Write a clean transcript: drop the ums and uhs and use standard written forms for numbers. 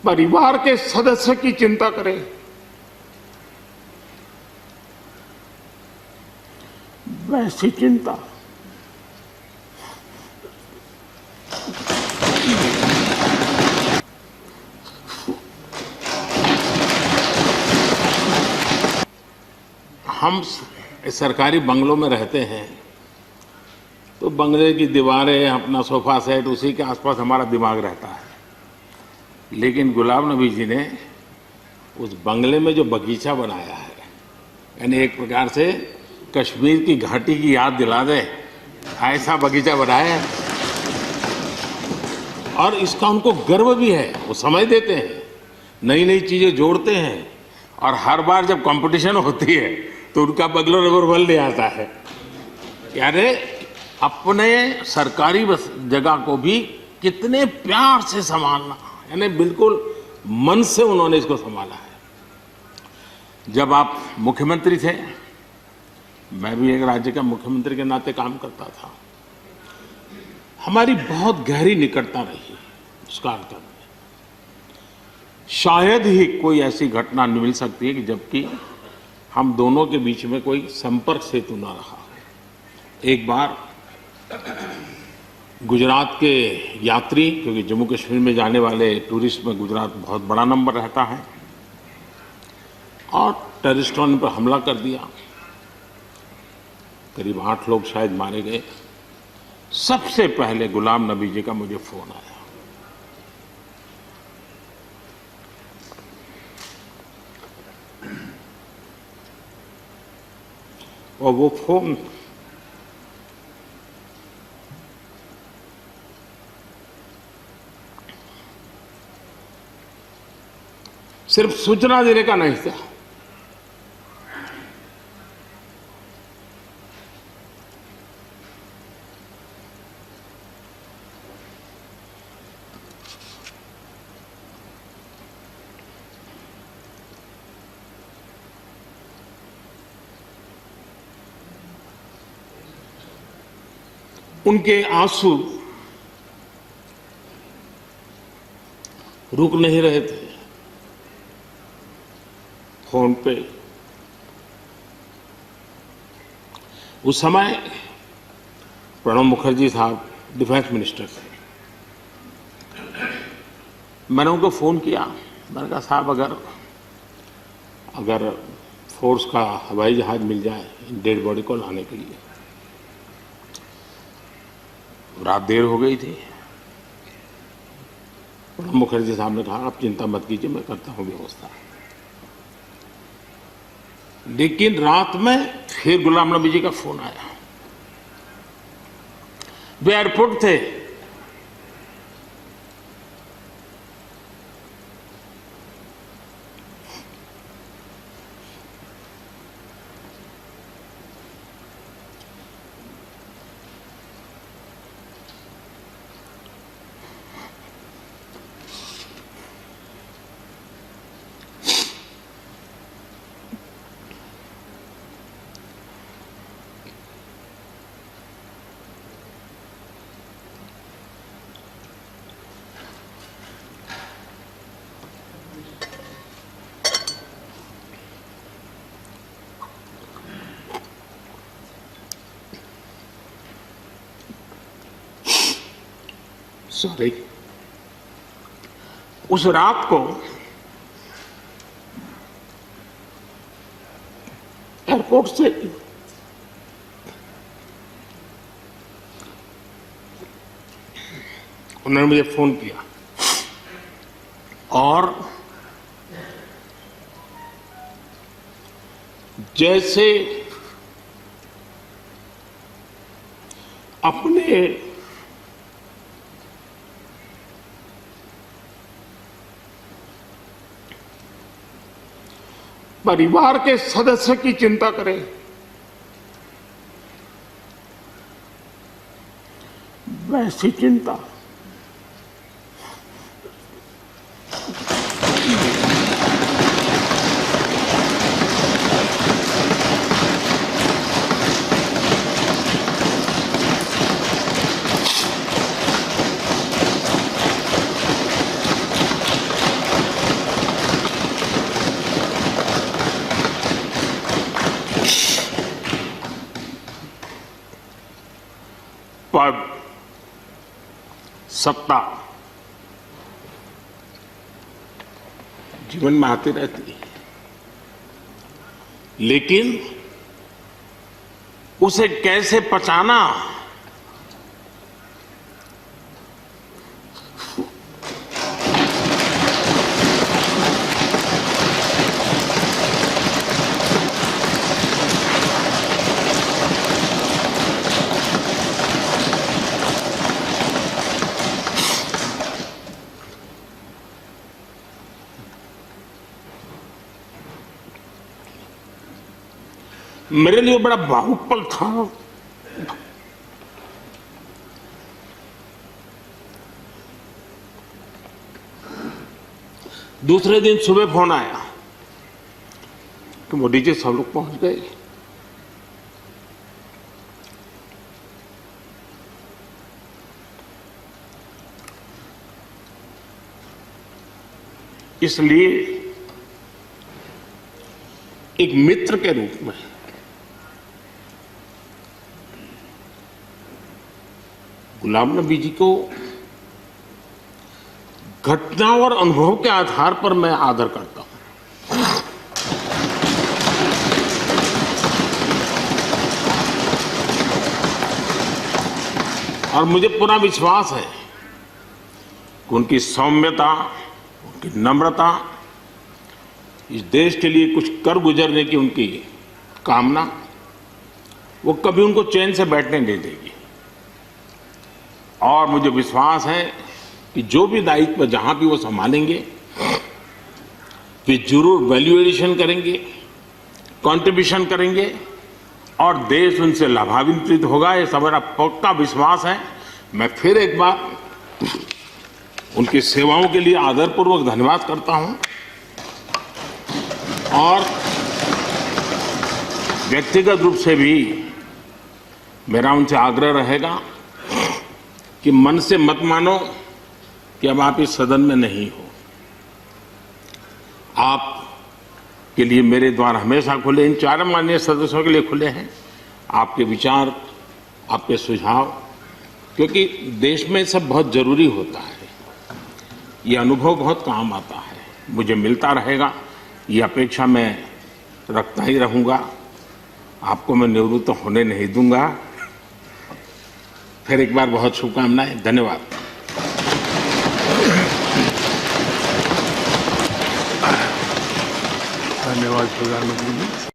परिवार के सदस्य की चिंता करें, वैसी चिंता हम सरकारी बंगलों में रहते हैं तो बंगले की दीवारें, अपना सोफा सेट, उसी के आसपास हमारा दिमाग रहता है। लेकिन गुलाम नबी जी ने उस बंगले में जो बगीचा बनाया है, यानी एक प्रकार से कश्मीर की घाटी की याद दिला दे, ऐसा बगीचा बनाया है। और इसका उनको गर्व भी है, वो समय देते हैं, नई नई चीजें जोड़ते हैं, और हर बार जब कंपटीशन होती है तो उनका बगलो नंबर 1 ले आता है। यानी अपने सरकारी जगह को भी कितने प्यार से संभालना, यानी बिल्कुल मन से उन्होंने इसको संभाला है। जब आप मुख्यमंत्री थे, मैं भी एक राज्य का मुख्यमंत्री के नाते काम करता था, हमारी बहुत गहरी निकटता रही उस कालखंड में। शायद ही कोई ऐसी घटना मिल सकती है कि जबकि हम दोनों के बीच में कोई संपर्क सेतु ना रहा। एक बार गुजरात के यात्री, क्योंकि जम्मू कश्मीर में जाने वाले टूरिस्ट में गुजरात बहुत बड़ा नंबर रहता है, और टेररिस्टों ने पर हमला कर दिया, करीब 8 लोग शायद मारे गए। सबसे पहले गुलाम नबी जी का मुझे फोन आया, और वो फोन सिर्फ सूचना देने का नहीं था, उनके आंसू रुक नहीं रहे थे। फोन पे उस समय प्रणब मुखर्जी साहब डिफेंस मिनिस्टर थे। मैंने उनको फोन किया, मैंने कहा साहब अगर फोर्स का हवाई जहाज मिल जाए डेड बॉडी को लाने के लिए। रात देर हो गई थी। प्रणब मुखर्जी साहब ने कहा आप चिंता मत कीजिए, मैं करता हूं व्यवस्था। लेकिन रात में फिर गुलाम नबी जी का फोन आया। वे एयरपोर्ट थे, सॉरी, उस रात को एयरपोर्ट से उन्होंने मुझे फोन किया और जैसे अपने परिवार के सदस्य की चिंता करें, वैसी चिंता पद, सत्ता जीवन में आती रहती है, लेकिन उसे कैसे पचाना, मेरे लिए बड़ा भावुक पल था। दूसरे दिन सुबह फोन आया कि मोदी जी सब लोग पहुंच गए। इसलिए एक मित्र के रूप में गुलाम नबी जी को घटना और अनुभव के आधार पर मैं आदर करता हूं। और मुझे पूरा विश्वास है कि उनकी सौम्यता, उनकी नम्रता, इस देश के लिए कुछ कर गुजरने की उनकी कामना, वो कभी उनको चैन से बैठने नहीं देगी। और मुझे विश्वास है कि जो भी दायित्व जहां भी वो संभालेंगे, वे जरूर वैल्यू एडिशन करेंगे, कंट्रीब्यूशन करेंगे और देश उनसे लाभान्वित होगा। ये सब मेरा पक्का विश्वास है। मैं फिर एक बार उनकी सेवाओं के लिए आदरपूर्वक धन्यवाद करता हूं और व्यक्तिगत रूप से भी मेरा उनसे आग्रह रहेगा कि मन से मत मानो कि अब आप इस सदन में नहीं हो। आप के लिए मेरे द्वार हमेशा खुले, इन चारों माननीय सदस्यों के लिए खुले हैं। आपके विचार, आपके सुझाव, क्योंकि देश में सब बहुत जरूरी होता है। ये अनुभव बहुत काम आता है, मुझे मिलता रहेगा, ये अपेक्षा मैं रखता ही रहूंगा। आपको मैं निवृत्त होने नहीं दूंगा। फिर एक बार बहुत शुभकामनाएं, धन्यवाद। धन्यवाद प्रधानमंत्री जी।